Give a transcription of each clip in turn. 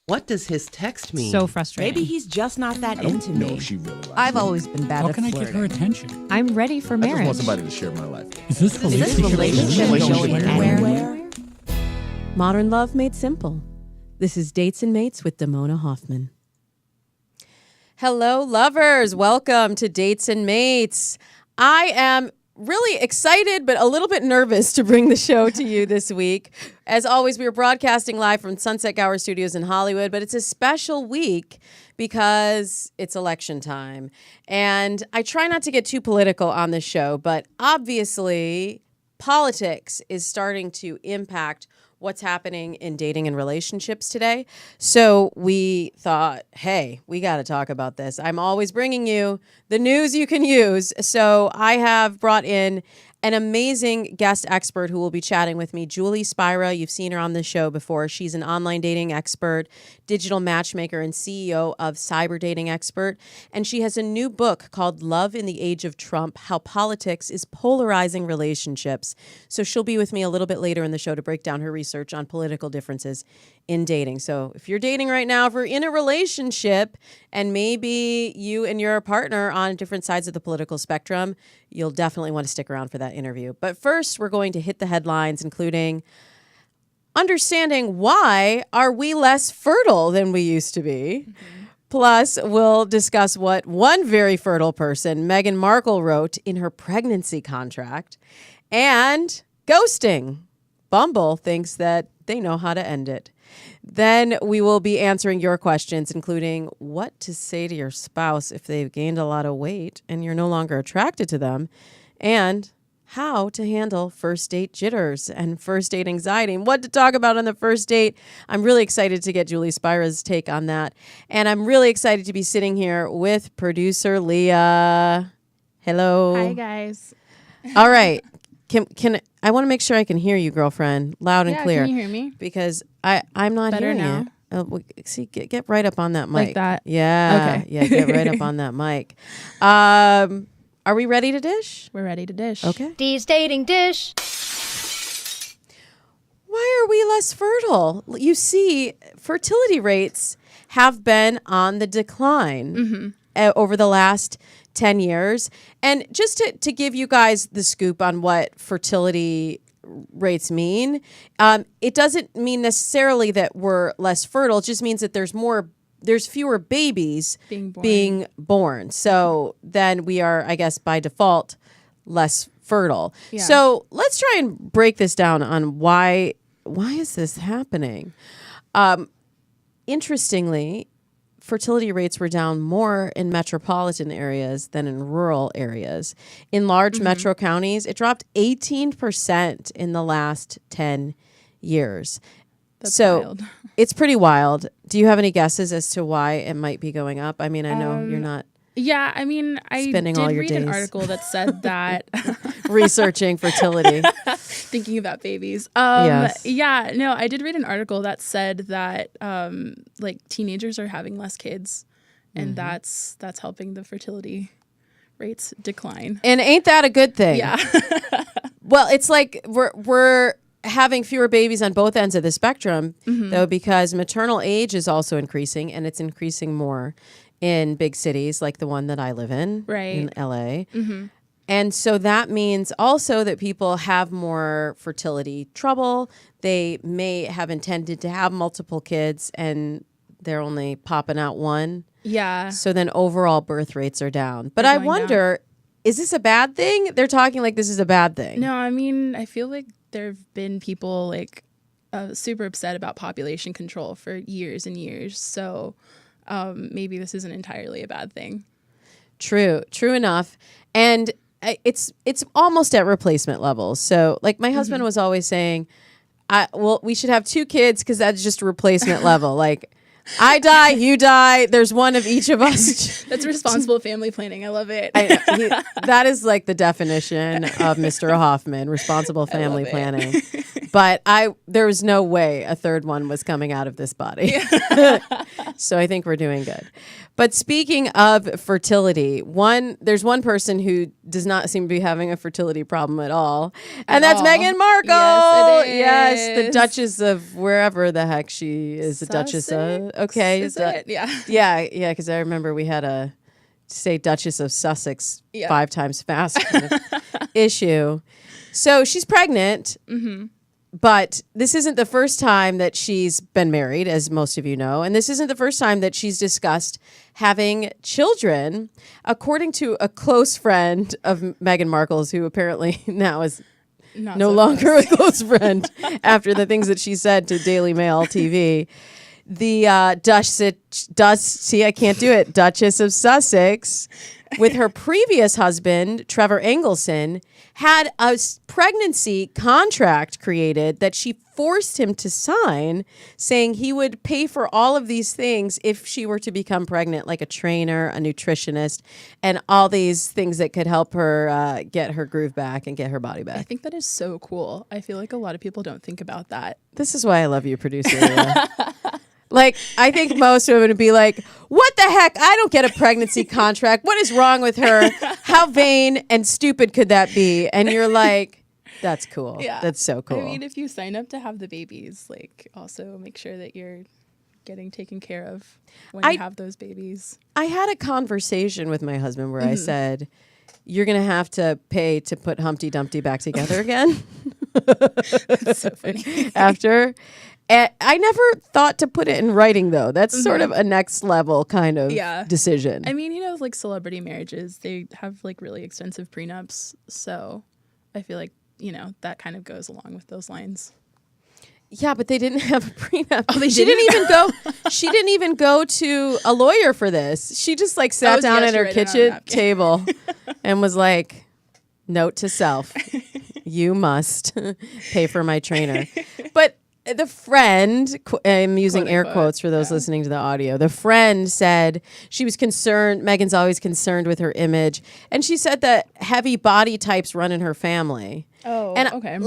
What does his text mean? So frustrating. Maybe he's just not that into me. She really likes I've me. always been bad How at can I get flirting. her attention? I'm ready for I just marriage. want somebody to share my life. Is this relationship going anywhere? anywhere? Modern Love Made Simple. This is Dates and Mates with Damona Hoffman. Hello, lovers. Welcome to Dates and Mates. I am really excited, but a little bit nervous to bring the show to you this week. As always, we are broadcasting live from Sunset Gower Studios in Hollywood, but it's a special week because it's election time. And I try not to get too political on this show, but obviously politics is starting to impact what's happening in dating and relationships today. So we thought, hey, we got to talk about this. I'm always bringing you the news you can use. So I have brought in an amazing guest expert who will be chatting with me, Julie Spira. You've seen her on the show before. She's an online dating expert, digital matchmaker, and CEO of Cyberdating Expert. And she has a new book called Love in the Age of Trump, How Politics is Polarizing Relationships. So she'll be with me a little bit later in the show to break down her research on political differences in dating. So if you're dating right now, if you're in a relationship and maybe you and your partner on different sides of the political spectrum, you'll definitely want to stick around for that interview. But first, we're going to hit the headlines, including understanding why are we less fertile than we used to be. Mm-hmm. Plus, we'll discuss what one very fertile person, Meghan Markle, wrote in her pregnancy contract. And ghosting. Bumble thinks that they know how to end it. Then we will be answering your questions, including what to say to your spouse if they've gained a lot of weight and you're no longer attracted to them, and how to handle first date jitters and first date anxiety, and what to talk about on the first date. I'm really excited to get Julie Spira's take on that. And I'm really excited to be sitting here with producer Leah. Hello. Hi, guys. All right. Can I want to make sure I can hear you, girlfriend, loud and clear. Can you hear me? Because I'm not Better hearing now? it. See, get right up on that mic. Like that? Yeah. Okay. Yeah, get right up on that mic. Are we ready to dish? We're ready to dish. Okay. D's dating dish. Why are we less fertile? You see, fertility rates have been on the decline over the last 10 years. And just to give you guys the scoop on what fertility rates mean, it doesn't mean necessarily that we're less fertile. It just means that there's fewer babies being born. So then we are, I guess, by default, less fertile. Yeah. So let's try and break this down on why is this happening? Interestingly, fertility rates were down more in metropolitan areas than in rural areas. In large metro counties, it dropped 18% in the last 10 years. That's wild. It's pretty wild. Do you have any guesses as to why it might be going up? I mean, I know you're not Yeah, I mean, I spending did all your read days an article that said that researching fertility. thinking about babies. Yes. Yeah, no, I did read an article that said that like teenagers are having less kids, and that's helping the fertility rates decline. And ain't that a good thing? Yeah. Well, it's like we're having fewer babies on both ends of the spectrum, though, because maternal age is also increasing, and it's increasing more in big cities like the one that I live in, in LA. And so that means also that people have more fertility trouble. They may have intended to have multiple kids and they're only popping out one. Yeah. So then overall birth rates are down. But I wonder, is this a bad thing? They're talking like this is a bad thing. No, I mean, I feel like there have been people like super upset about population control for years and years. So maybe this isn't entirely a bad thing. True enough. And it's almost at replacement levels. So like my husband was always saying, well, we should have 2 kids because that's just a replacement level. Like I die, you die. There's one of each of us. That's responsible family planning. I love it. That is like the definition of Mr. Hoffman, responsible family planning. But there was no way a third one was coming out of this body. So I think we're doing good. But speaking of fertility, there's one person who does not seem to be having a fertility problem at all. And that's Meghan Markle. Yes, it is. Yes, the Duchess of wherever the heck she is. The Duchess of, okay. Is it? Yeah. Yeah, because I remember we had a say Duchess of Sussex 5 times fast kind of issue. So she's pregnant. Mm-hmm. But this isn't the first time that she's been married, as most of you know. And this isn't the first time that she's discussed having children. According to a close friend of Meghan Markle's, who apparently now is no longer a close friend after the things that she said to Daily Mail TV, the Duchess of Sussex, with her previous husband, Trevor Engelson, had a pregnancy contract created that she forced him to sign, saying he would pay for all of these things if she were to become pregnant, like a trainer, a nutritionist, and all these things that could help her get her groove back and get her body back. I think that is so cool. I feel like a lot of people don't think about that. This is why I love you, producer. Like, I think most women would be like, what the heck? I don't get a pregnancy contract. What is wrong with her? How vain and stupid could that be? And you're like, that's cool. Yeah. That's so cool. I mean, if you sign up to have the babies, like, also make sure that you're getting taken care of when you have those babies. I had a conversation with my husband where I said, you're going to have to pay to put Humpty Dumpty back together again. That's so funny. After. I never thought to put it in writing, though. That's sort of a next level kind of decision. I mean, like celebrity marriages, they have like really extensive prenups. So I feel like, that kind of goes along with those lines. Yeah, but they didn't have a prenup. Oh, She didn't even go to a lawyer for this. She just like sat down at her kitchen table and was like, note to self, you must pay for my trainer. But the friend, I'm using air quotes for those listening to the audio. The friend said she was concerned. Meghan's always concerned with her image. And she said that heavy body types run in her family. Oh, and okay.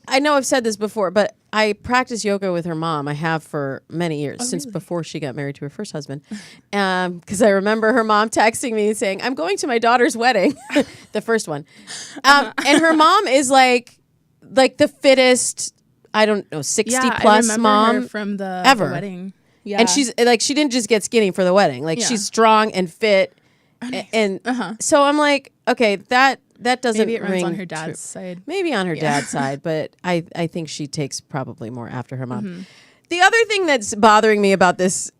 I know I've said this before, but I practice yoga with her mom. I have for many years, since before she got married to her first husband. Because I remember her mom texting me saying, I'm going to my daughter's wedding, the first one. And her mom is like the fittest, I don't know, 60 plus mom her from the wedding. Yeah. And she's like, she didn't just get skinny for the wedding. Like she's strong and fit. Oh, nice. And so I'm like, okay, that doesn't maybe it runs ring on her dad's side. Maybe on her dad's side, but I think she takes probably more after her mom. Mm-hmm. The other thing that's bothering me about this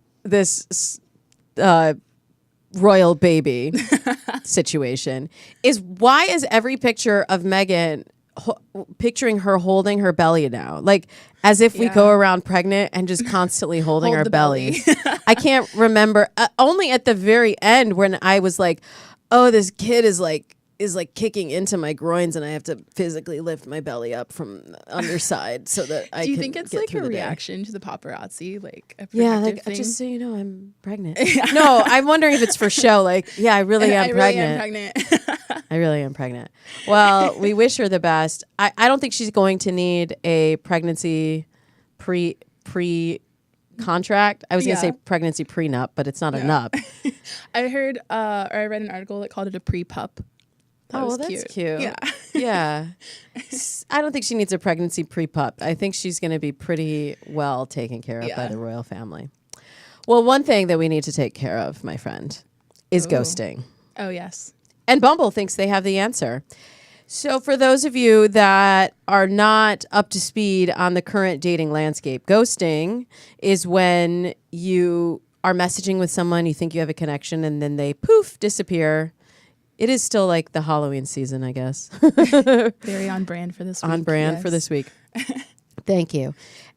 royal baby situation is, why is every picture of Meghan picturing her holding her belly now, like as if we go around pregnant and just constantly holding our bellies. I can't remember, only at the very end when I was like, oh, this kid is like kicking into my groins and I have to physically lift my belly up from the underside so that I can. Do you think it's get like a the reaction to the paparazzi, like a like thing? just so you know, I'm pregnant. No, I'm wondering if it's for show. Like, yeah, I really am pregnant. I really am pregnant. Well, we wish her the best. I don't think she's going to need a pregnancy pre contract. I was going to say pregnancy prenup, but it's not a nup. I heard or I read an article that called it a pre-pup. That's cute. Yeah. Yeah. I don't think she needs a pregnancy pre-pup. I think she's going to be pretty well taken care of by the royal family. Well, one thing that we need to take care of, my friend, is ghosting. Oh, yes. And Bumble thinks they have the answer. So for those of you that are not up to speed on the current dating landscape, ghosting is when you are messaging with someone, you think you have a connection, and then they poof, disappear. It is still like the Halloween season, I guess. Very on brand for this week. On brand for this week. Thank you.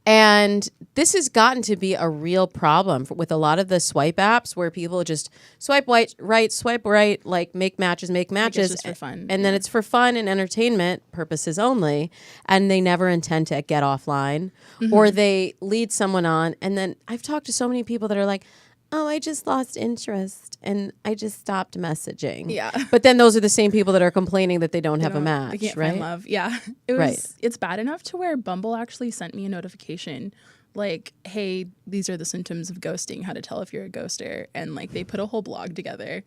And this has gotten to be a real problem with a lot of the swipe apps where people just swipe right, swipe right, like make matches. Like it's just for fun. And then it's for fun and entertainment purposes only. And they never intend to get offline or they lead someone on. And then I've talked to so many people that are like, oh, I just lost interest and I just stopped messaging. Yeah. But then those are the same people that are complaining that they don't have a They match, can't right? find love. Yeah. It's bad enough to where Bumble actually sent me a notification like, hey, these are the symptoms of ghosting, how to tell if you're a ghoster. And like they put a whole blog together.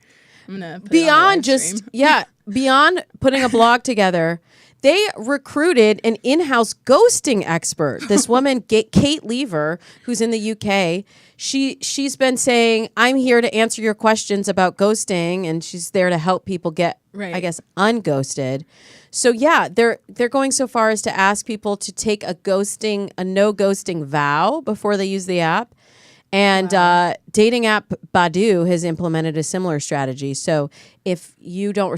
I'm going to put beyond it on the live stream. beyond putting a blog together, they recruited an in-house ghosting expert. This woman, Kate Lever, who's in the UK, she's been saying, I'm here to answer your questions about ghosting, and she's there to help people get, I guess, unghosted. So yeah, they're going so far as to ask people to take a no ghosting vow before they use the app. And dating app Badoo has implemented a similar strategy. So if you don't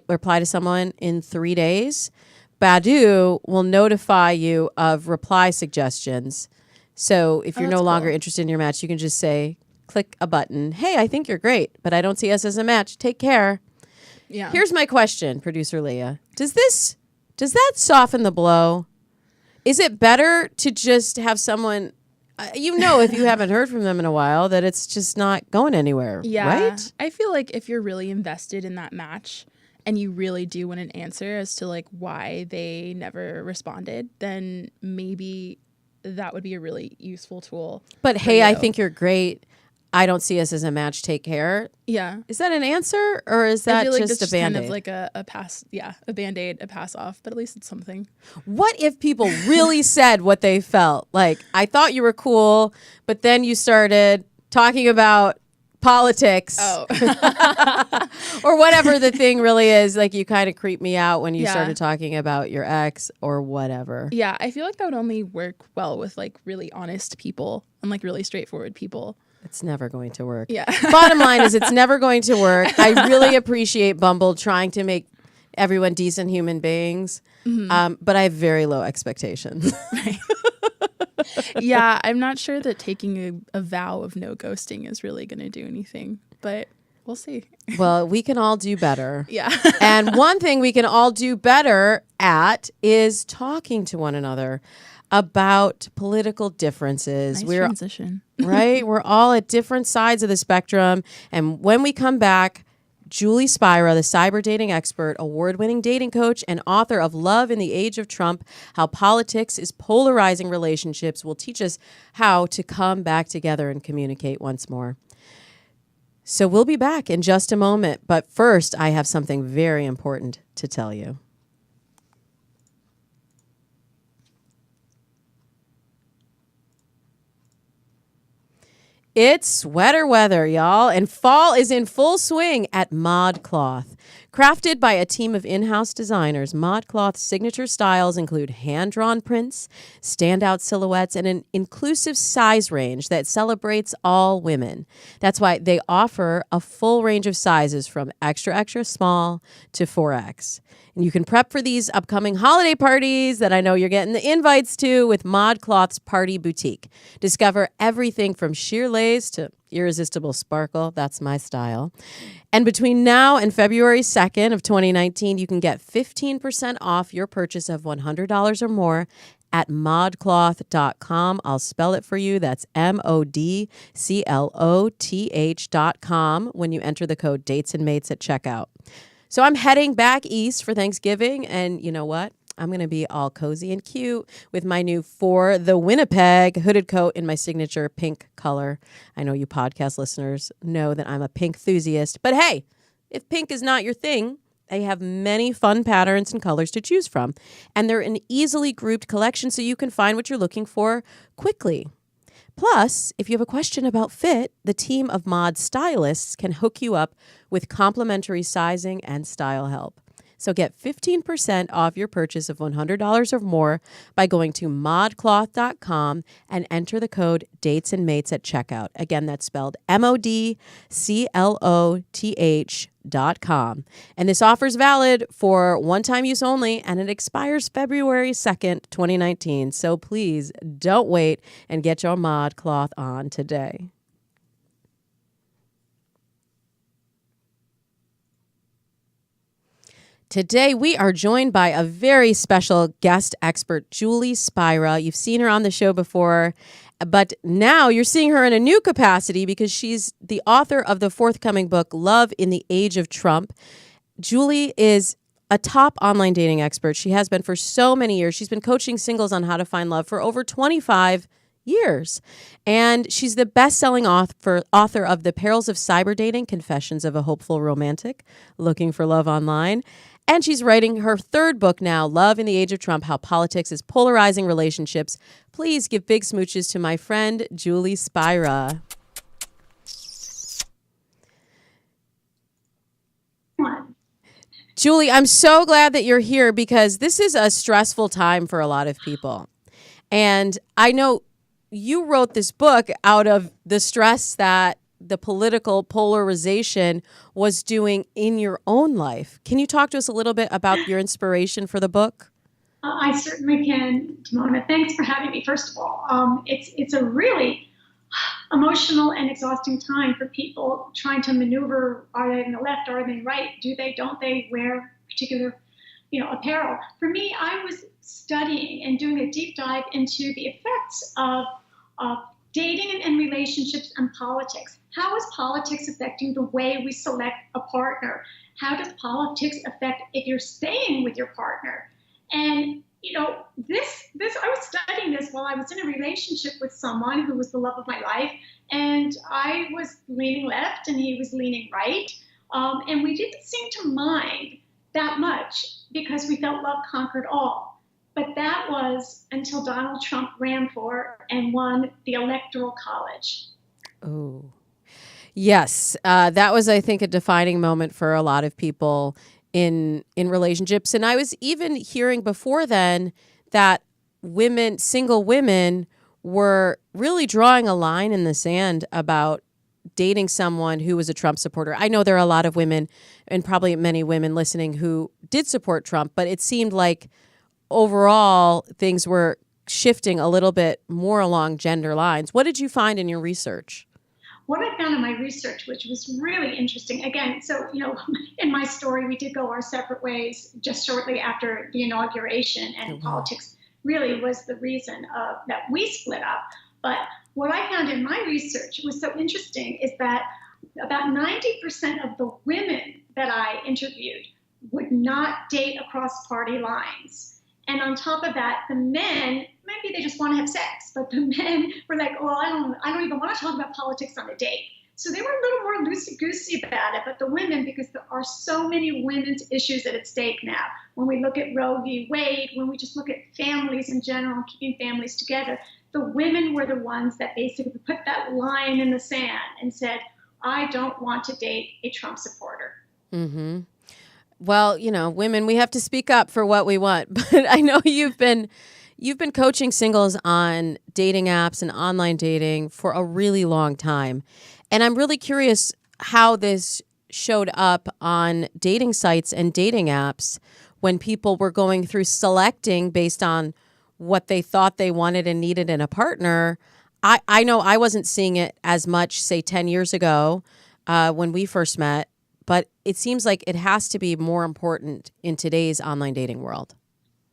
reply to someone in 3 days, Badoo will notify you of reply suggestions. So if you're no longer interested in your match, you can just say, click a button. Hey, I think you're great, but I don't see us as a match. Take care. Yeah. Here's my question, producer Leah. Does that soften the blow? Is it better to just have someone, if you haven't heard from them in a while, that it's just not going anywhere, right? I feel like if you're really invested in that match and you really do want an answer as to like why they never responded, then maybe that would be a really useful tool. But hey, I think you're great. I don't see us as a match. Take care. Yeah. Is that an answer, or is that just a Band-Aid? Kind of like a pass, a Band-Aid, a pass off, but at least it's something. What if people really said what they felt? Like, I thought you were cool, but then you started talking about politics. Oh. Or whatever the thing really is. Like, you kind of creep me out when you started talking about your ex or whatever. Yeah, I feel like that would only work well with like really honest people and like really straightforward people. It's never going to work. Yeah. Bottom line is it's never going to work. I really appreciate Bumble trying to make everyone decent human beings, but I have very low expectations. Right. Yeah, I'm not sure that taking a vow of no ghosting is really going to do anything, but we'll see. Well, we can all do better. Yeah. And one thing we can all do better at is talking to one another about political differences. Nice transition. Right? We're all at different sides of the spectrum. And when we come back, Julie Spira, the cyberdating expert, award-winning dating coach, and author of Love in the Age of Trump, How Politics is Polarizing Relationships, will teach us how to come back together and communicate once more. So we'll be back in just a moment. But first, I have something very important to tell you. It's sweater weather, y'all, and fall is in full swing at ModCloth. Crafted by a team of in-house designers, ModCloth's signature styles include hand-drawn prints, standout silhouettes, and an inclusive size range that celebrates all women. That's why they offer a full range of sizes from extra, extra small to 4X. And you can prep for these upcoming holiday parties that I know you're getting the invites to with ModCloth's Party Boutique. Discover everything from sheer lace to irresistible sparkle. That's my style. And between now and February 2nd of 2019, you can get 15% off your purchase of $100 or more at modcloth.com. I'll spell it for you. That's MODCLOTH.com when you enter the code DatesAndMates at checkout. So I'm heading back east for Thanksgiving, and you know what? I'm going to be all cozy and cute with my new For the Winnipeg hooded coat in my signature pink color. I know you podcast listeners know that I'm a pink enthusiast, but hey, if pink is not your thing, they have many fun patterns and colors to choose from, and they're an easily grouped collection so you can find what you're looking for quickly. Plus, if you have a question about fit, the team of Mod stylists can hook you up with complimentary sizing and style help. So get 15% off your purchase of $100 or more by going to modcloth.com and enter the code DatesAndMates at checkout. Again, that's spelled MODCLOTH.com. And this offer is valid for one-time use only, and it expires February 2nd, 2019. So please don't wait and get your ModCloth on today. Today, we are joined by a very special guest expert, Julie Spira. You've seen her on the show before, But now you're seeing her in a new capacity because she's the author of the forthcoming book, Love in the Age of Trump. Julie is a top online dating expert. She has been for so many years. She's been coaching singles on how to find love for over 25 years. And she's the best-selling author of The Perils of Cyberdating, Confessions of a Hopeful Romantic, Looking for Love Online. And she's writing her third book now, Love in the Age of Trump, How Politics is Polarizing Relationships. Please give big smooches to my friend, Julie Spira. Julie, I'm so glad that you're here because this is a stressful time for a lot of people. And I know you wrote this book out of the stress that the political polarization was doing in your own life. Can you talk to us a little bit about your inspiration for the book? I certainly can, Damona. Thanks for having me, first of all. It's a really emotional and exhausting time for people trying to maneuver. Are they in the left? Are they right? Do they? Don't they wear particular, apparel? For me, I was studying and doing a deep dive into the effects of dating and relationships and politics. How is politics affecting the way we select a partner? How does politics affect if you're staying with your partner? And this I was studying this while I was in a relationship with someone who was the love of my life, and I was leaning left and he was leaning right, and we didn't seem to mind that much because we felt love conquered all. But that was until Donald Trump ran for and won the Electoral College. Oh, yes. That was, I think, a defining moment for a lot of people in relationships. And I was even hearing before then that single women were really drawing a line in the sand about dating someone who was a Trump supporter. I know there are a lot of women and probably many women listening who did support Trump, but it seemed like overall things were shifting a little bit more along gender lines. What did you find in your research? What I found in my research, which was really interesting, again, so, in my story, we did go our separate ways just shortly after the inauguration, and politics really was the reason that we split up. But what I found in my research was so interesting is that about 90% of the women that I interviewed would not date across party lines. And on top of that, the men, maybe they just want to have sex, but the men were like, well, I don't even want to talk about politics on a date. So they were a little more loosey-goosey about it. But the women, because there are so many women's issues at stake now, when we look at Roe v. Wade, when we just look at families in general, keeping families together, the women were the ones that basically put that line in the sand and said, I don't want to date a Trump supporter. Mm-hmm. Well, women, we have to speak up for what we want. But I know you've been coaching singles on dating apps and online dating for a really long time. And I'm really curious how this showed up on dating sites and dating apps when people were going through selecting based on what they thought they wanted and needed in a partner. I know I wasn't seeing it as much, say, 10 years ago when we first met. But it seems like it has to be more important in today's online dating world.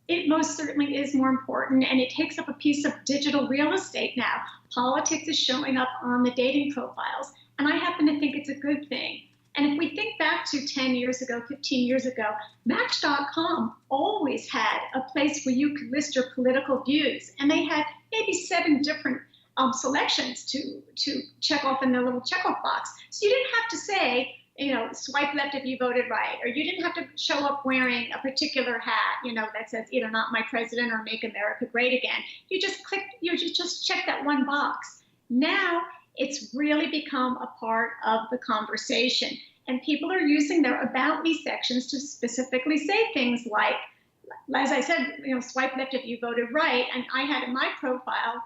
It most certainly is more important, and it takes up a piece of digital real estate now. Politics is showing up on the dating profiles, and I happen to think it's a good thing. And if we think back to 10 years ago, 15 years ago, Match.com always had a place where you could list your political views, and they had maybe 7 different selections to check off in their little checkoff box. So you didn't have to say, swipe left if you voted right, or you didn't have to show up wearing a particular hat, that says either not my president or make America great again. You just check that one box. Now it's really become a part of the conversation, and people are using their About Me sections to specifically say things like, as I said, swipe left if you voted right. And I had in my profile,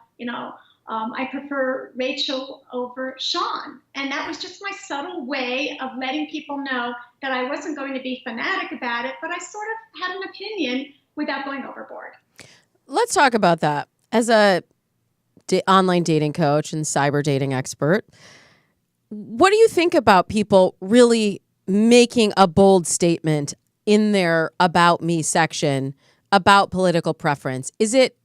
I prefer Rachel over Sean. And that was just my subtle way of letting people know that I wasn't going to be fanatic about it, but I sort of had an opinion without going overboard. Let's talk about that. As a online dating coach and cyber dating expert, what do you think about people really making a bold statement in their About Me section about political preference? Is it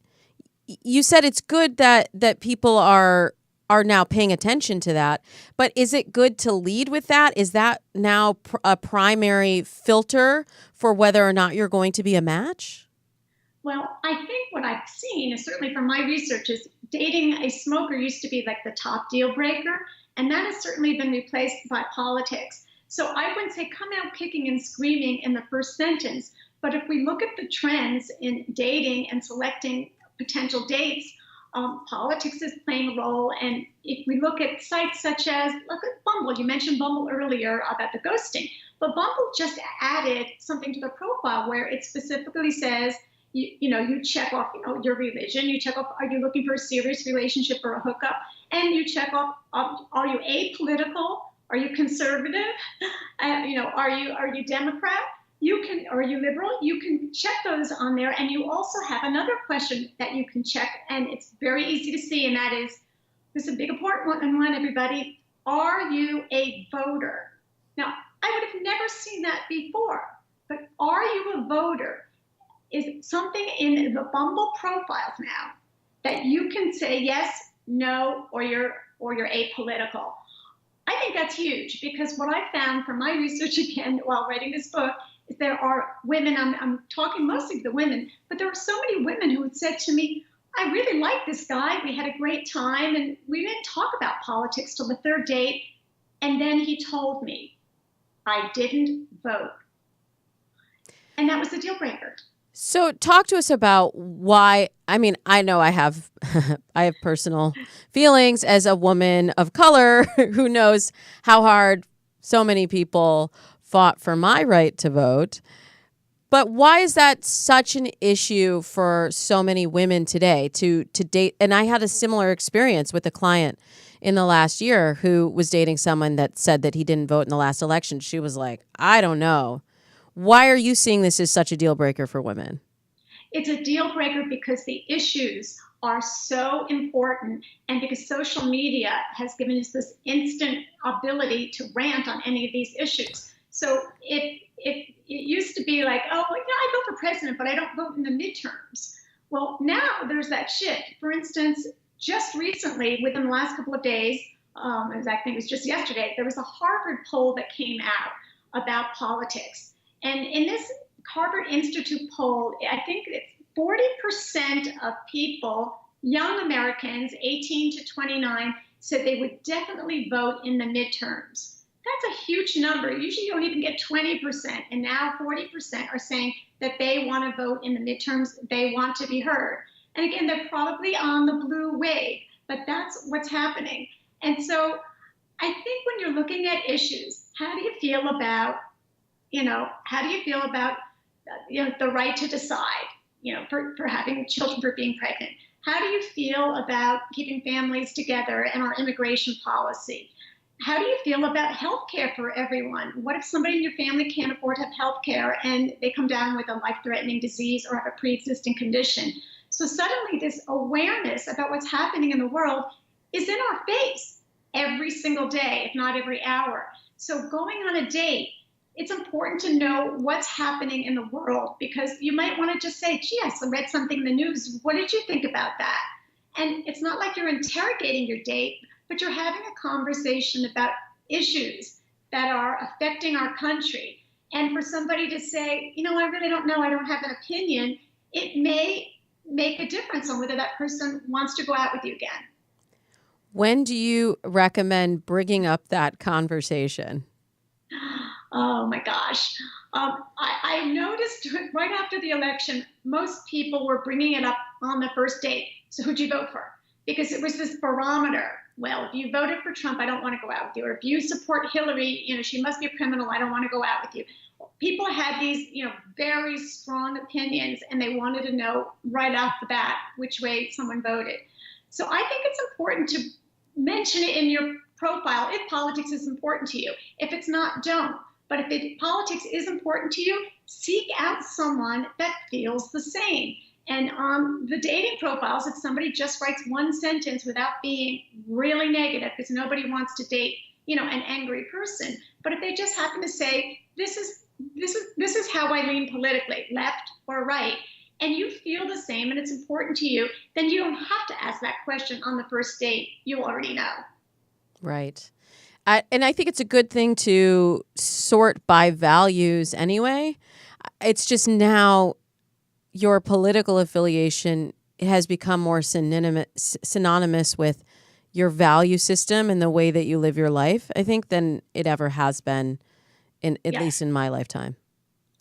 you said it's good that people are now paying attention to that, but is it good to lead with that? Is that now a primary filter for whether or not you're going to be a match? Well, I think what I've seen is, certainly from my research, is dating a smoker used to be like the top deal breaker, and that has certainly been replaced by politics. So I wouldn't say come out kicking and screaming in the first sentence, but if we look at the trends in dating and selecting potential dates, politics is playing a role. And if we look at sites such as, look at Bumble, you mentioned Bumble earlier about the ghosting, but Bumble just added something to the profile where it specifically says, you check off, your religion, you check off, are you looking for a serious relationship or a hookup? And you check off, are you apolitical? Are you conservative? Are you Democrat? Are you liberal? You can check those on there. And you also have another question that you can check, and it's very easy to see, and that is, this is a big important one, everybody. Are you a voter? Now, I would have never seen that before, but are you a voter is something in the Bumble profiles now that you can say yes, no, or you're apolitical. I think that's huge, because what I found from my research, again, while writing this book, is there are women, I'm talking mostly to the women, but there were so many women who had said to me, I really like this guy. We had a great time, and we didn't talk about politics till the third date. And then he told me I didn't vote. And that was the deal breaker. So talk to us about why. I mean, I know I have I have personal feelings as a woman of color who knows how hard so many people fought for my right to vote. But why is that such an issue for so many women today to date? And I had a similar experience with a client in the last year who was dating someone that said that he didn't vote in the last election. She was like, I don't know. Why are you seeing this as such a deal breaker for women? It's a deal breaker because the issues are so important, and because social media has given us this instant ability to rant on any of these issues. So it used to be like, oh, I vote for president, but I don't vote in the midterms. Well, now there's that shift. For instance, just recently, within the last couple of days, I think it was just yesterday, there was a Harvard poll that came out about politics. And in this Harvard Institute poll, I think it's 40% of people, young Americans, 18 to 29, said they would definitely vote in the midterms. That's a huge number. Usually you don't even get 20%. And now 40% are saying that they want to vote in the midterms. They want to be heard. And again, they're probably on the blue wave, but that's what's happening. And so I think when you're looking at issues, how do you feel about the right to decide, for having children, for being pregnant? How do you feel about keeping families together and our immigration policy? How do you feel about health care for everyone? What if somebody in your family can't afford to have health care and they come down with a life-threatening disease or have a pre-existing condition? So suddenly this awareness about what's happening in the world is in our face every single day, if not every hour. So going on a date, it's important to know what's happening in the world, because you might want to just say, gee, I read something in the news. What did you think about that? And it's not like you're interrogating your date, but you're having a conversation about issues that are affecting our country. And for somebody to say, I really don't know, I don't have an opinion, it may make a difference on whether that person wants to go out with you again. When do you recommend bringing up that conversation? Oh my gosh. I noticed right after the election, most people were bringing it up on the first date. So who'd you vote for? Because it was this barometer. Well, if you voted for Trump, I don't want to go out with you. Or if you support Hillary, she must be a criminal. I don't want to go out with you. People had these, very strong opinions, and they wanted to know right off the bat which way someone voted. So I think it's important to mention it in your profile if politics is important to you. If it's not, don't. But if politics is important to you, seek out someone that feels the same. And on the dating profiles, if somebody just writes one sentence without being really negative, because nobody wants to date, an angry person. But if they just happen to say, this is how I lean politically, left or right, and you feel the same and it's important to you, then you don't have to ask that question on the first date. You already know. Right. And I think it's a good thing to sort by values anyway. It's just now your political affiliation has become more synonymous with your value system and the way that you live your life, I think, than it ever has been, at least in my lifetime.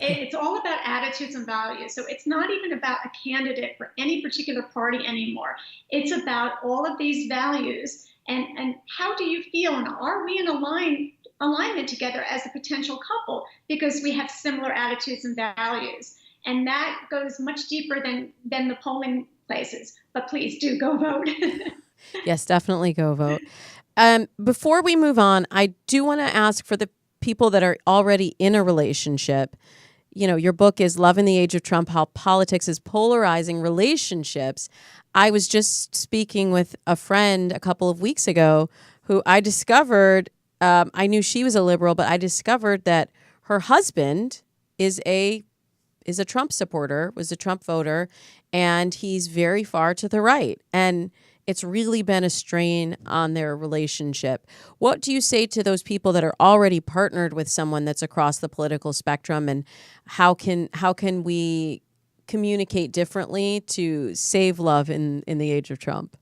It's all about attitudes and values. So it's not even about a candidate for any particular party anymore. It's about all of these values and how do you feel? And are we in alignment together as a potential couple because we have similar attitudes and values? And that goes much deeper than the polling places. But please do go vote. Yes, definitely go vote. Before we move on, I do want to ask for the people that are already in a relationship. You know, your book is Love in the Age of Trump, How Politics is Polarizing Relationships. I was just speaking with a friend a couple of weeks ago who I discovered, I knew she was a liberal, but I discovered that her husband is a Trump supporter, was a Trump voter, and he's very far to the right. And it's really been a strain on their relationship. What do you say to those people that are already partnered with someone that's across the political spectrum, and how can we communicate differently to save love in the age of Trump?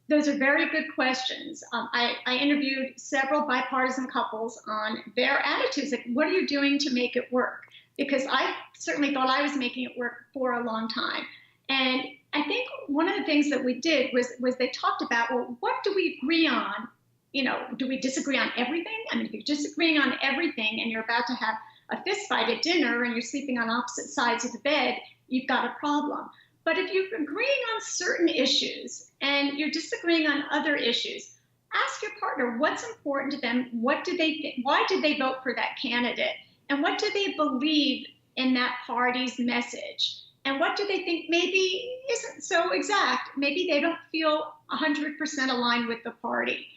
Those are very good questions. I interviewed several bipartisan couples on their attitudes. Like, what are you doing to make it work? Because I certainly thought I was making it work for a long time. And I think one of the things that we did was they talked about, well, what do we agree on? You know, do we disagree on everything? I mean, if you're disagreeing on everything and you're about to have a fist fight at dinner and you're sleeping on opposite sides of the bed, you've got a problem. But if you're agreeing on certain issues and you're disagreeing on other issues, ask your partner what's important to them. What do they think? Why did they vote for that candidate? And what do they believe in that party's message? And what do they think maybe isn't so exact? Maybe they don't feel 100% aligned with the party.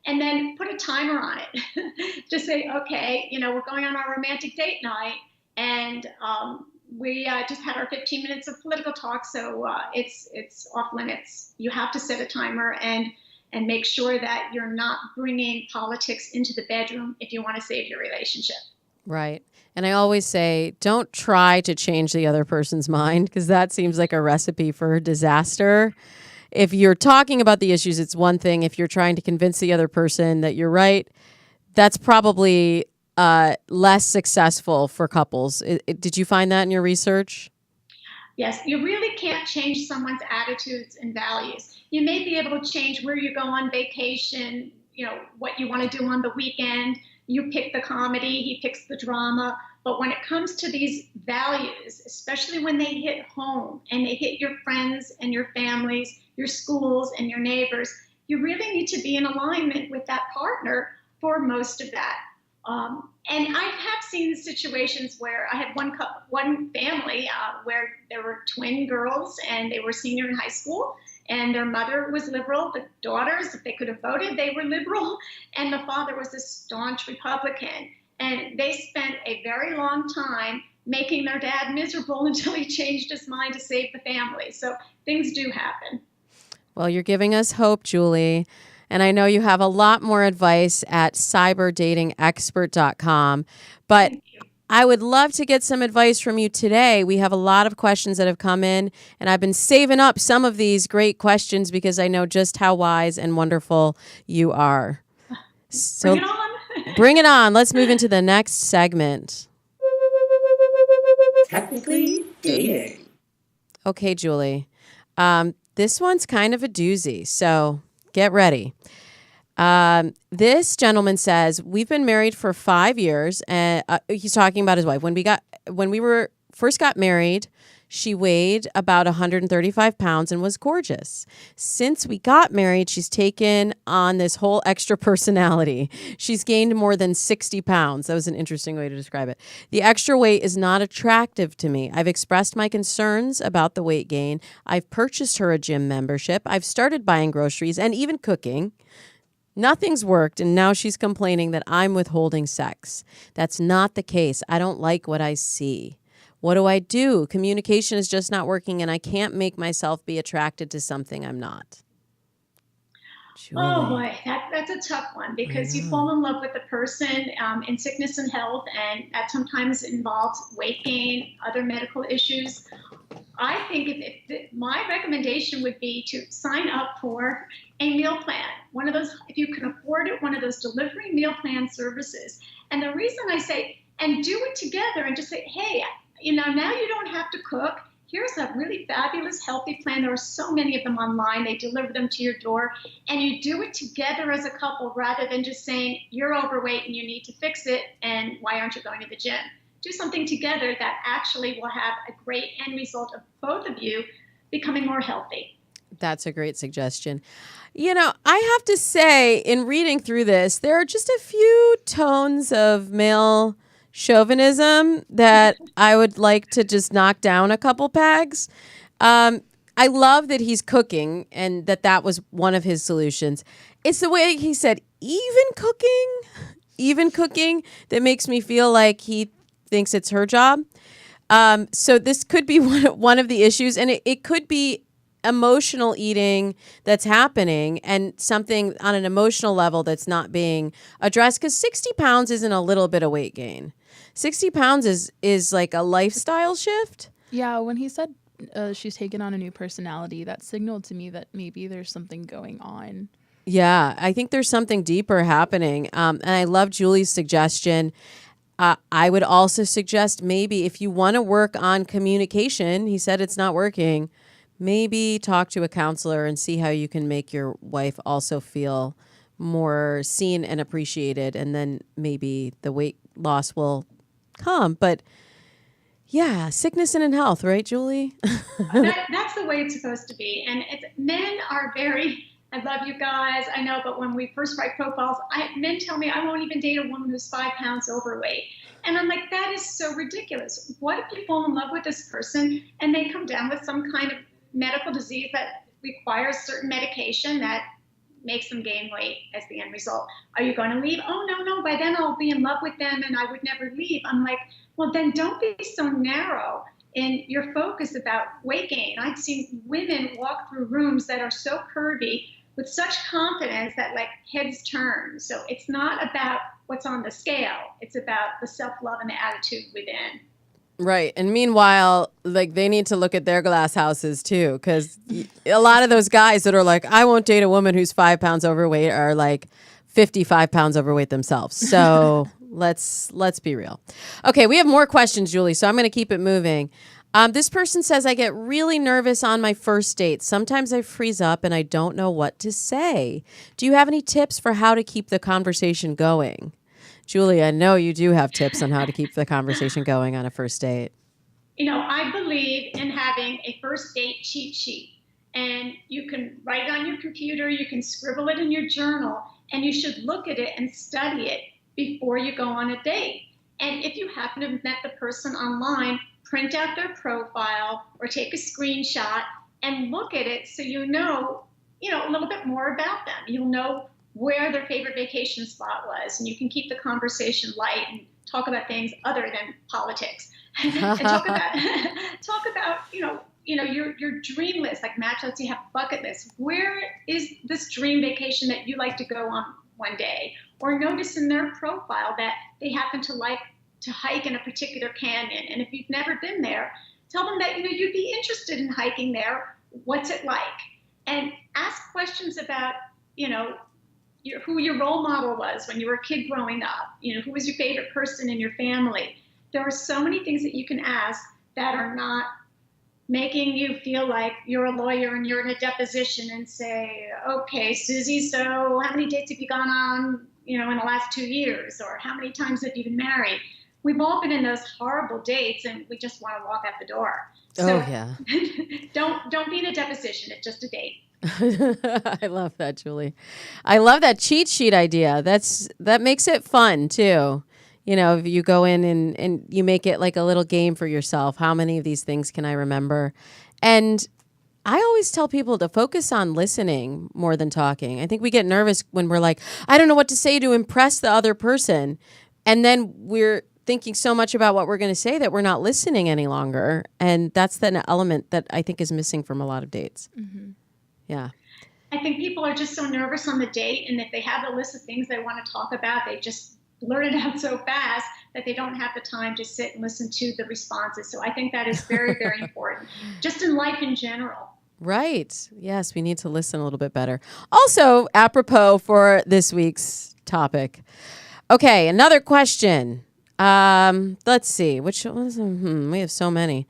And then put a timer on it. Just say, okay, you know, we're going on our romantic date night, and we just had our 15 minutes of political talk, so it's off limits. You have to set a timer and make sure that you're not bringing politics into the bedroom if you want to save your relationship. Right. And I always say, don't try to change the other person's mind, because that seems like a recipe for disaster. If you're talking about the issues, it's one thing. If you're trying to convince the other person that you're right, that's probably less successful for couples. Did you find that in your research? Yes, you really can't change someone's attitudes and values. You may be able to change where you go on vacation, you know, what you want to do on the weekend. You pick the comedy, he picks the drama. But when it comes to these values, especially when they hit home and they hit your friends and your families, your schools and your neighbors, you really need to be in alignment with that partner for most of that. And I have seen situations where I had one family where there were twin girls and they were senior in high school, and their mother was liberal. The daughters, if they could have voted, they were liberal, and the father was a staunch Republican. And they spent a very long time making their dad miserable until he changed his mind to save the family. So things do happen. Well, you're giving us hope, Julie. And I know you have a lot more advice at cyberdatingexpert.com. But I would love to get some advice from you today. We have a lot of questions that have come in, and I've been saving up some of these great questions because I know just how wise and wonderful you are. So bring it on. Bring it on. Let's move into the next segment. Technically dating. Okay, Julie. This one's kind of a doozy, so get ready. This gentleman says, we've been married for 5 years, and he's talking about his wife. When we first got married, she weighed about 135 pounds and was gorgeous. Since we got married, she's taken on this whole extra personality. She's gained more than 60 pounds. That was an interesting way to describe it. The extra weight is not attractive to me. I've expressed my concerns about the weight gain. I've purchased her a gym membership. I've started buying groceries and even cooking. Nothing's worked, and now she's complaining that I'm withholding sex. That's not the case. I don't like what I see. What do I do? Communication is just not working, and I can't make myself be attracted to something I'm not. Julie. Oh boy, that's a tough one, because you fall in love with the person in sickness and health, and that sometimes involves weight gain, other medical issues. I think my recommendation would be to sign up for a meal plan. One of those, if you can afford it, one of those delivery meal plan services. And the reason I say, and do it together and just say, hey, now you don't have to cook. Here's a really fabulous, healthy plan. There are so many of them online. They deliver them to your door. And you do it together as a couple, rather than just saying, you're overweight and you need to fix it, and why aren't you going to the gym? Do something together that actually will have a great end result of both of you becoming more healthy. That's a great suggestion. I have to say, in reading through this, there are just a few tones of male chauvinism that I would like to just knock down a couple pegs. I love that he's cooking and that was one of his solutions. It's the way he said, even cooking that makes me feel like he thinks it's her job. So this could be one of the issues, and it could be emotional eating that's happening, and something on an emotional level that's not being addressed, because 60 pounds isn't a little bit of weight gain. 60 pounds is like a lifestyle shift. Yeah, when he said she's taken on a new personality, that signaled to me that maybe there's something going on. Yeah, I think there's something deeper happening. And I love Julie's suggestion. I would also suggest, maybe if you want to work on communication, he said it's not working, maybe talk to a counselor and see how you can make your wife also feel more seen and appreciated. And then maybe the weight loss will come. But yeah, sickness and in health, right, Julie? That's the way it's supposed to be. And men are very, I love you guys, I know, but when we first write profiles, men tell me I won't even date a woman who's 5 pounds overweight. And I'm like, that is so ridiculous. What if you fall in love with this person and they come down with some kind of medical disease that requires certain medication that makes them gain weight as the end result? Are you going to leave? Oh, no, by then I'll be in love with them and I would never leave. I'm like, well, then don't be so narrow in your focus about weight gain. I've seen women walk through rooms that are so curvy with such confidence that like heads turn. So it's not about what's on the scale. It's about the self-love and the attitude within. Right. And meanwhile, like, they need to look at their glass houses too, because a lot of those guys that are like, I won't date a woman who's 5 pounds overweight are like 55 pounds overweight themselves. So let's be real. Okay, we have more questions, Julie, so I'm going to keep it moving. This person says, I get really nervous on my first date. Sometimes I freeze up and I don't know what to say. Do you have any tips for how to keep the conversation going? Julie, I know you do have tips on how to keep the conversation going on a first date. I believe in having a first date cheat sheet. And you can write it on your computer, you can scribble it in your journal, and you should look at it and study it before you go on a date. And if you happen to have met the person online, print out their profile or take a screenshot and look at it so you know a little bit more about them. You'll know where their favorite vacation spot was, and you can keep the conversation light and talk about things other than politics. And talk about your dream list, like match. Let's say you have a bucket list. Where is this dream vacation that you like to go on one day? Or notice in their profile that they happen to like to hike in a particular canyon. And if you've never been there, tell them that you'd be interested in hiking there. What's it like? And ask questions about who your role model was when you were a kid growing up. Who was your favorite person in your family? There are so many things that you can ask that are not making you feel like you're a lawyer and you're in a deposition and say, okay, Susie, so how many dates have you gone on, in the last 2 years? Or how many times have you been married? We've all been in those horrible dates and we just want to walk out the door. So yeah. don't be in a deposition. It's just a date. I love that, Julie. I love that cheat sheet idea. That makes it fun too. If you go in and you make it like a little game for yourself. How many of these things can I remember? And I always tell people to focus on listening more than talking. I think we get nervous when we're like, I don't know what to say to impress the other person. And then we're thinking so much about what we're going to say that we're not listening any longer. And that's the element that I think is missing from a lot of dates. Mm-hmm. Yeah. I think people are just so nervous on the date. And if they have a list of things they want to talk about, they just blurt it out so fast that they don't have the time to sit and listen to the responses. So I think that is very, very important, just in life in general. Right. Yes, we need to listen a little bit better. Also, apropos for this week's topic. Okay, another question. Let's see. Which ones? We have so many.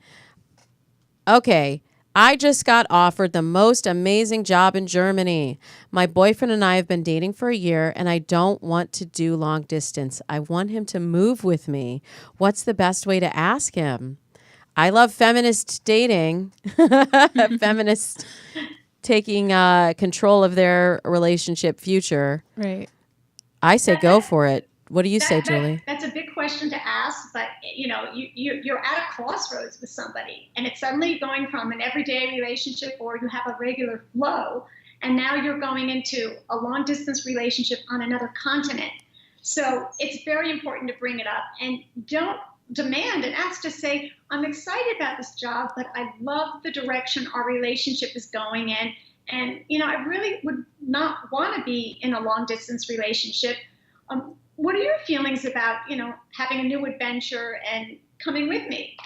Okay. I just got offered the most amazing job in Germany. My boyfriend and I have been dating for a year, and I don't want to do long distance. I want him to move with me. What's the best way to ask him? I love feminist dating, feminists taking control of their relationship future. Right. I say go for it. What do you say, Julie? That's a big question to ask, but you're at a crossroads with somebody, and it's suddenly going from an everyday relationship, or you have a regular flow, and now you're going into a long distance relationship on another continent. So it's very important to bring it up, and don't demand and ask to say, I'm excited about this job, but I love the direction our relationship is going in. And, I really would not want to be in a long distance relationship. What are your feelings about, having a new adventure and coming with me?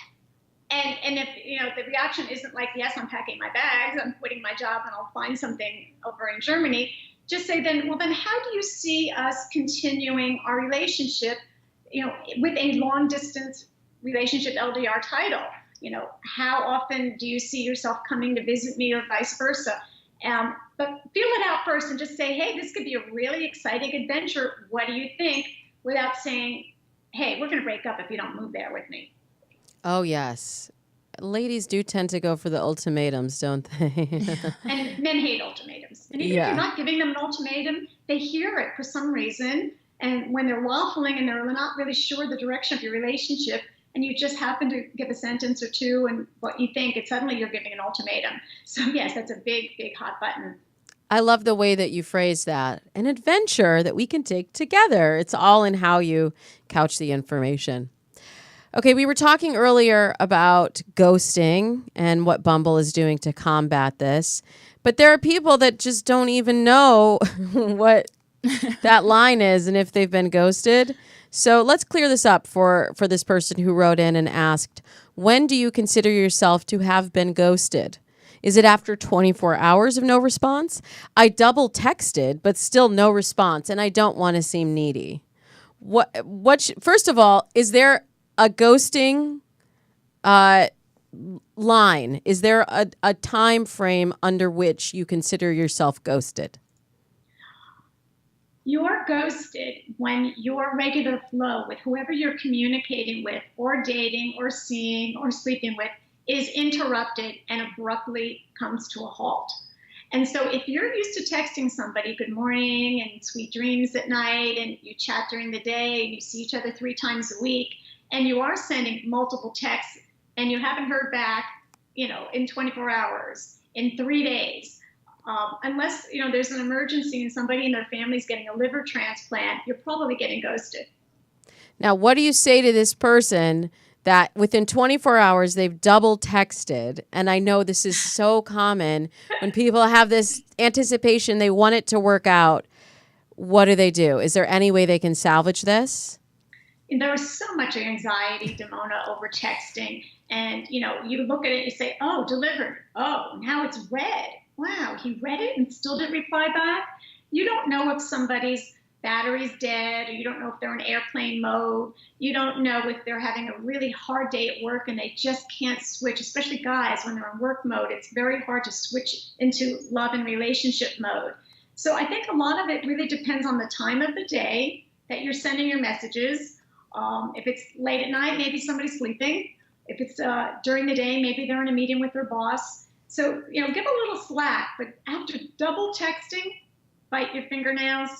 And if, the reaction isn't like, yes, I'm packing my bags, I'm quitting my job, and I'll find something over in Germany, just say then how do you see us continuing our relationship, with a long distance relationship LDR title? How often do you see yourself coming to visit me, or vice versa? But feel it out first and just say, hey, this could be a really exciting adventure. What do you think? Without saying, hey, we're going to break up if you don't move there with me. Oh, yes. Ladies do tend to go for the ultimatums, don't they? And men hate ultimatums. And even if you're not giving them an ultimatum, they hear it for some reason. And when they're waffling and they're not really sure the direction of your relationship, and you just happen to give a sentence or two and what you think, and suddenly you're giving an ultimatum. So yes, that's a big, big hot button. I love the way that you phrase that. An adventure that we can take together. It's all in how you couch the information. Okay, we were talking earlier about ghosting and what Bumble is doing to combat this. But there are people that just don't even know what that line is and if they've been ghosted. So let's clear this up for this person who wrote in and asked, when do you consider yourself to have been ghosted? Is it after 24 hours of no response? I double texted, but still no response, and I don't want to seem needy. First of all, is there a ghosting line? Is there a time frame under which you consider yourself ghosted? You're ghosted when your regular flow with whoever you're communicating with or dating or seeing or sleeping with is interrupted and abruptly comes to a halt. And so if you're used to texting somebody good morning and sweet dreams at night, and you chat during the day and you see each other 3 times a week, and you are sending multiple texts and you haven't heard back, in 24 hours, in 3 days, unless, there's an emergency and somebody in their family's getting a liver transplant, you're probably getting ghosted. Now, what do you say to this person that within 24 hours they've double texted? And I know this is so common when people have this anticipation, they want it to work out. What do? Is there any way they can salvage this? There is so much anxiety, Damona, over texting. And, you look at it, you say, oh, delivered. Oh, now it's read. Wow, he read it and still didn't reply back. You don't know if somebody's battery's dead, or you don't know if they're in airplane mode. You don't know if they're having a really hard day at work and they just can't switch, especially guys when they're in work mode. It's very hard to switch into love and relationship mode. So I think a lot of it really depends on the time of the day that you're sending your messages. If it's late at night, maybe somebody's sleeping. If it's during the day, maybe they're in a meeting with their boss. So, give a little slack, but after double texting, bite your fingernails.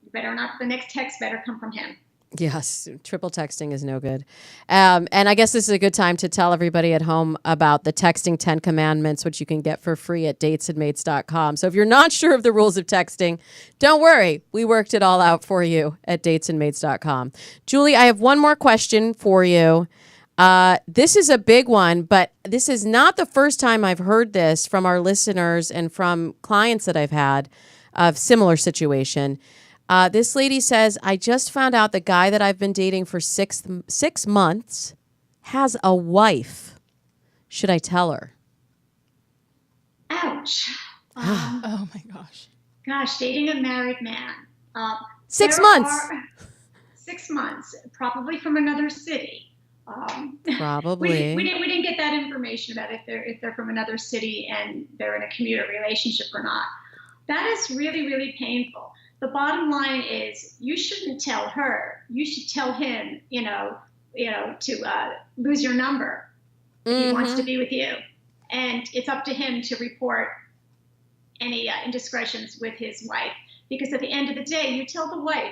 You better not, the next text better come from him. Yes, triple texting is no good. And I guess this is a good time to tell everybody at home about the Texting 10 Commandments, which you can get for free at datesandmates.com. So if you're not sure of the rules of texting, don't worry. We worked it all out for you at datesandmates.com. Julie, I have one more question for you. This is a big one, but this is not the first time I've heard this from our listeners and from clients that I've had of similar situation. This lady says, I just found out the guy that I've been dating for six months has a wife. Should I tell her? Ouch. Oh my gosh. Gosh, dating a married man. 6 months. 6 months, probably from another city. Probably. We didn't get that information about if they're from another city and they're in a commuter relationship or not. That is really, really painful. The bottom line is you shouldn't tell her. You should tell him, to lose your number if he wants to be with you. And it's up to him to report any indiscretions with his wife. Because at the end of the day, you tell the wife,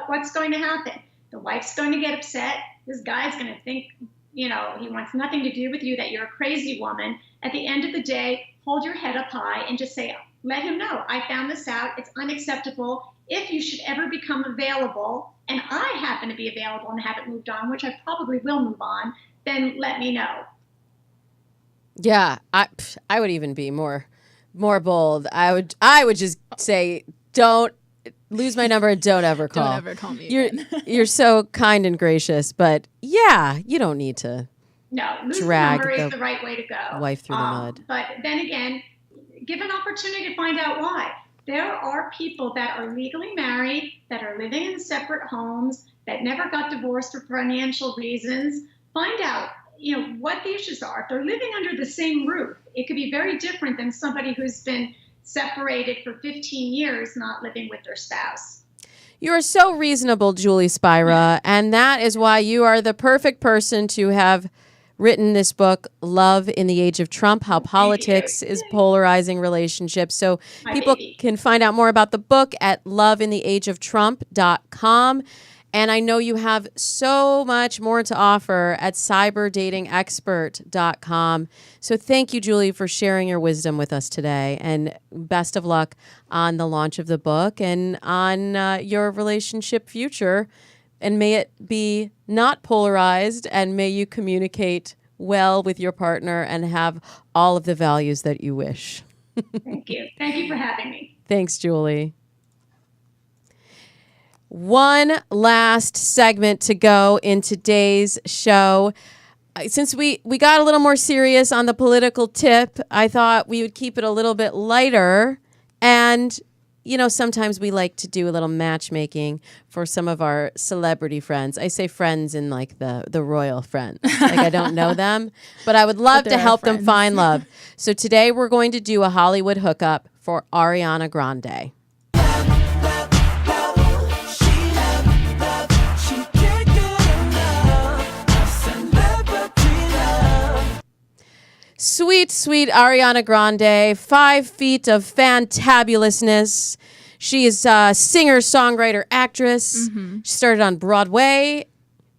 what's going to happen? The wife's going to get upset. This guy's going to think, he wants nothing to do with you, that you're a crazy woman. At the end of the day, hold your head up high and just say, let him know, I found this out. It's unacceptable. If you should ever become available, and I happen to be available and haven't moved on, which I probably will move on, then let me know. Yeah, I would even be more bold. I would just say, don't lose my number and don't ever call. Don't ever call me again. You're so kind and gracious, but yeah, you don't need to. No, lose drag the number is the right way to go. Wife through the mud. But then again, give an opportunity to find out why. There are people that are legally married, that are living in separate homes, that never got divorced for financial reasons. Find out, what the issues are. If they're living under the same roof, it could be very different than somebody who's been separated for 15 years, not living with their spouse. You are so reasonable, Julie Spira, and that is why you are the perfect person to have written this book, Love in the Age of Trump, How Politics is Polarizing Relationships. So people can find out more about the book at loveintheageoftrump.com. And I know you have so much more to offer at cyberdatingexpert.com. So thank you, Julie, for sharing your wisdom with us today. And best of luck on the launch of the book and on your relationship future. And may it be not polarized, and may you communicate well with your partner and have all of the values that you wish. Thank you. Thank you for having me. Thanks, Julie. One last segment to go in today's show. Since we got a little more serious on the political tip, I thought we would keep it a little bit lighter. And sometimes we like to do a little matchmaking for some of our celebrity friends. I say friends in like the royal friends. Like I don't know them, but I would love to help them find love. So today we're going to do a Hollywood hookup for Ariana Grande. Sweet, sweet Ariana Grande, 5 feet of fantabulousness. She is a singer, songwriter, actress. Mm-hmm. She started on Broadway,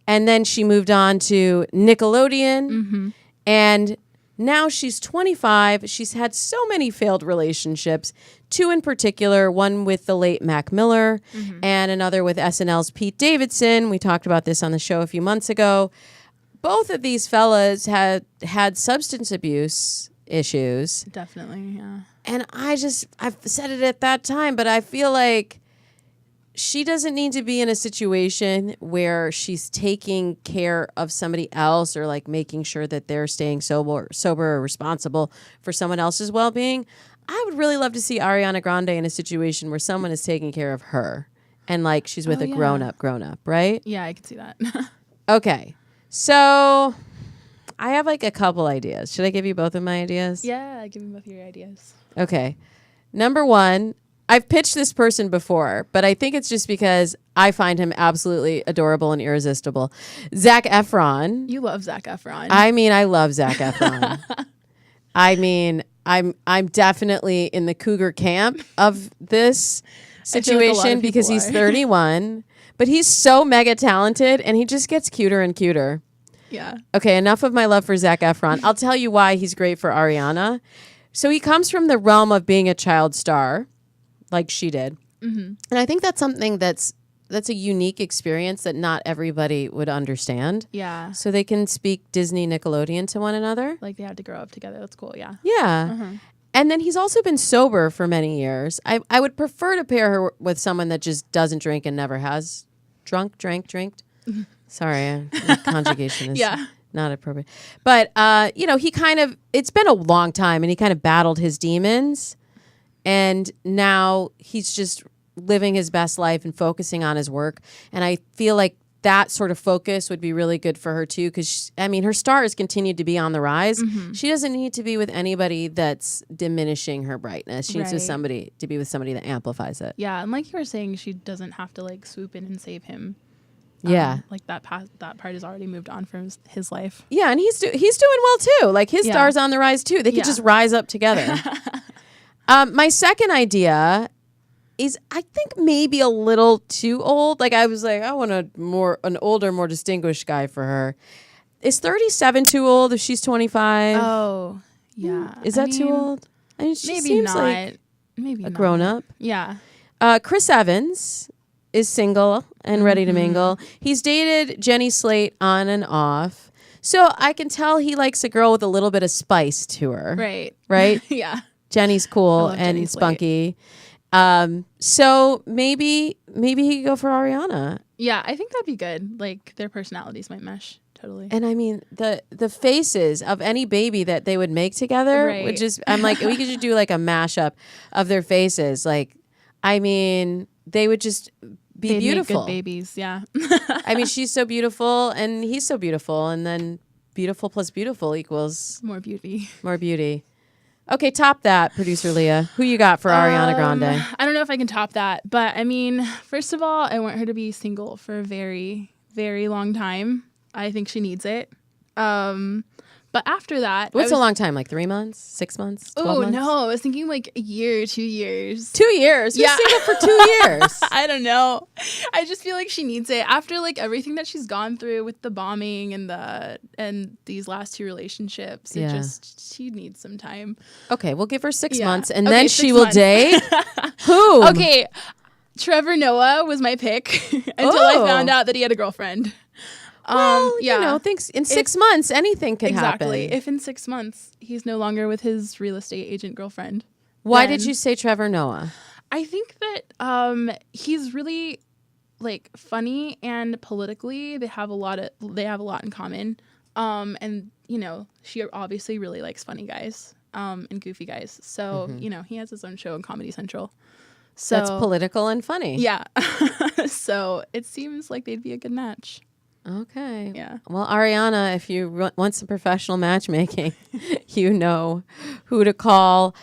and then she moved on to Nickelodeon. Mm-hmm. And now she's 25. She's had so many failed relationships, 2 in particular, one with the late Mac Miller and another with SNL's Pete Davidson. We talked about this on the show a few months ago. Both of these fellas had substance abuse issues. Definitely, yeah. And I've said it at that time, but I feel like she doesn't need to be in a situation where she's taking care of somebody else or like making sure that they're staying sober or responsible for someone else's well-being. I would really love to see Ariana Grande in a situation where someone is taking care of her and like she's with a grown up, right? Yeah, I can see that. Okay. So I have like a couple ideas. Should I give you both of my ideas? Yeah, give me both of your ideas. Okay. Number 1, I've pitched this person before, but I think it's just because I find him absolutely adorable and irresistible. Zac Efron. You love Zac Efron. I mean, I love Zac Efron. I mean, I'm definitely in the cougar camp of this situation because he's 31. But he's so mega talented, and he just gets cuter and cuter. Yeah. Okay, enough of my love for Zac Efron. I'll tell you why he's great for Ariana. So he comes from the realm of being a child star, like she did. Mm-hmm. And I think that's something that's a unique experience that not everybody would understand. Yeah. So they can speak Disney, Nickelodeon to one another. Like they had to grow up together. That's cool. Yeah. Yeah. Uh-huh. And then he's also been sober for many years. I would prefer to pair her with someone that just doesn't drink and never has drank. Sorry, my conjugation is not appropriate. But, it's been a long time, and he kind of battled his demons. And now he's just living his best life and focusing on his work. And I feel like that sort of focus would be really good for her too, because her star has continued to be on the rise. Mm-hmm. She doesn't need to be with anybody that's diminishing her brightness. She needs to be with somebody that amplifies it. Yeah, and like you were saying, she doesn't have to like swoop in and save him. Yeah, like that part has already moved on from his life. Yeah, and he's doing well too. Like his star's on the rise too. They could just rise up together. My second idea is, I think, maybe a little too old. Like I was like, I want an older, more distinguished guy for her. Is 37 too old if she's 25? Oh, yeah. Is that too old? I mean, she maybe seems not. like maybe a grown up. Yeah. Chris Evans is single and ready to mingle. He's dated Jenny Slate on and off. So I can tell he likes a girl with a little bit of spice to her. Right? Yeah. Jenny's cool and Jenny spunky. So maybe he could go for Ariana. Yeah, I think that'd be good. Like their personalities might mesh totally. And I mean the faces of any baby that they would make together would just, I'm like, we could just do like a mashup of their faces. Like, I mean, they would just be They'd beautiful. Make good babies, yeah. I mean, she's so beautiful and he's so beautiful, and then beautiful plus beautiful equals more beauty. More beauty. Okay, top that, producer Leah. Who you got for Ariana Grande? I don't know if I can top that, but I mean, first of all, I want her to be single for a very, very long time. I think she needs it. But after that, what's a long time? Like 3 months, 6 months? 12 months? No, I was thinking like a year, 2 years. 2 years? You're single for 2 years. I don't know. I just feel like she needs it after like everything that she's gone through with the bombing and these last 2 relationships. She needs some time. Okay, we'll give her 6 months, and then she will date. Who? Okay, Trevor Noah was my pick until I found out that he had a girlfriend. Things in 6 months, anything can happen. Exactly. If in 6 months he's no longer with his real estate agent girlfriend. Why did you say Trevor Noah? I think that he's really like funny, and politically they have a lot in common. And she obviously really likes funny guys and goofy guys. So, he has his own show on Comedy Central. So that's political and funny. Yeah. So it seems like they'd be a good match. Okay. Yeah. Well, Ariana, if you want some professional matchmaking, you know who to call.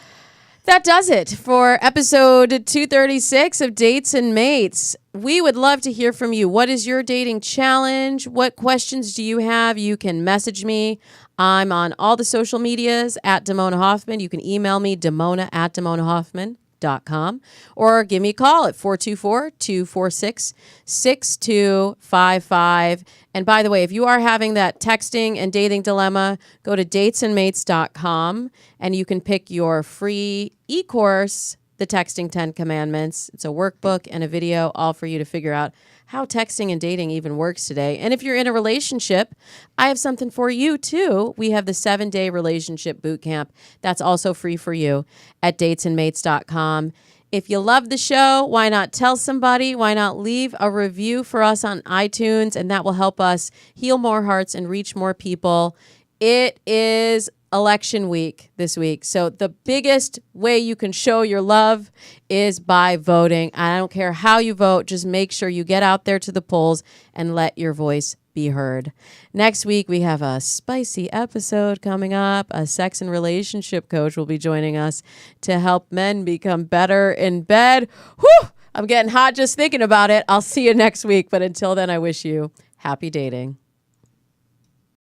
That does it for episode 236 of Dates and Mates. We would love to hear from you. What is your dating challenge? What questions do you have? You can message me. I'm on all the social medias at Damona Hoffman. You can email me, damona@damonahoffman.com, or give me a call at 424-246-6255. And by the way, if you are having that texting and dating dilemma, go to datesandmates.com and you can pick your free e-course, The Texting 10 Commandments. It's a workbook and a video, all for you to figure out how texting and dating even works today. And if you're in a relationship, I have something for you too. We have the 7-day relationship boot camp. That's also free for you at datesandmates.com. If you love the show, why not tell somebody? Why not leave a review for us on iTunes? And that will help us heal more hearts and reach more people. It is election week this week. So the biggest way you can show your love is by voting. I don't care how you vote. Just make sure you get out there to the polls and let your voice be heard. Next week, we have a spicy episode coming up. A sex and relationship coach will be joining us to help men become better in bed. Whew! I'm getting hot just thinking about it. I'll see you next week. But until then, I wish you happy dating.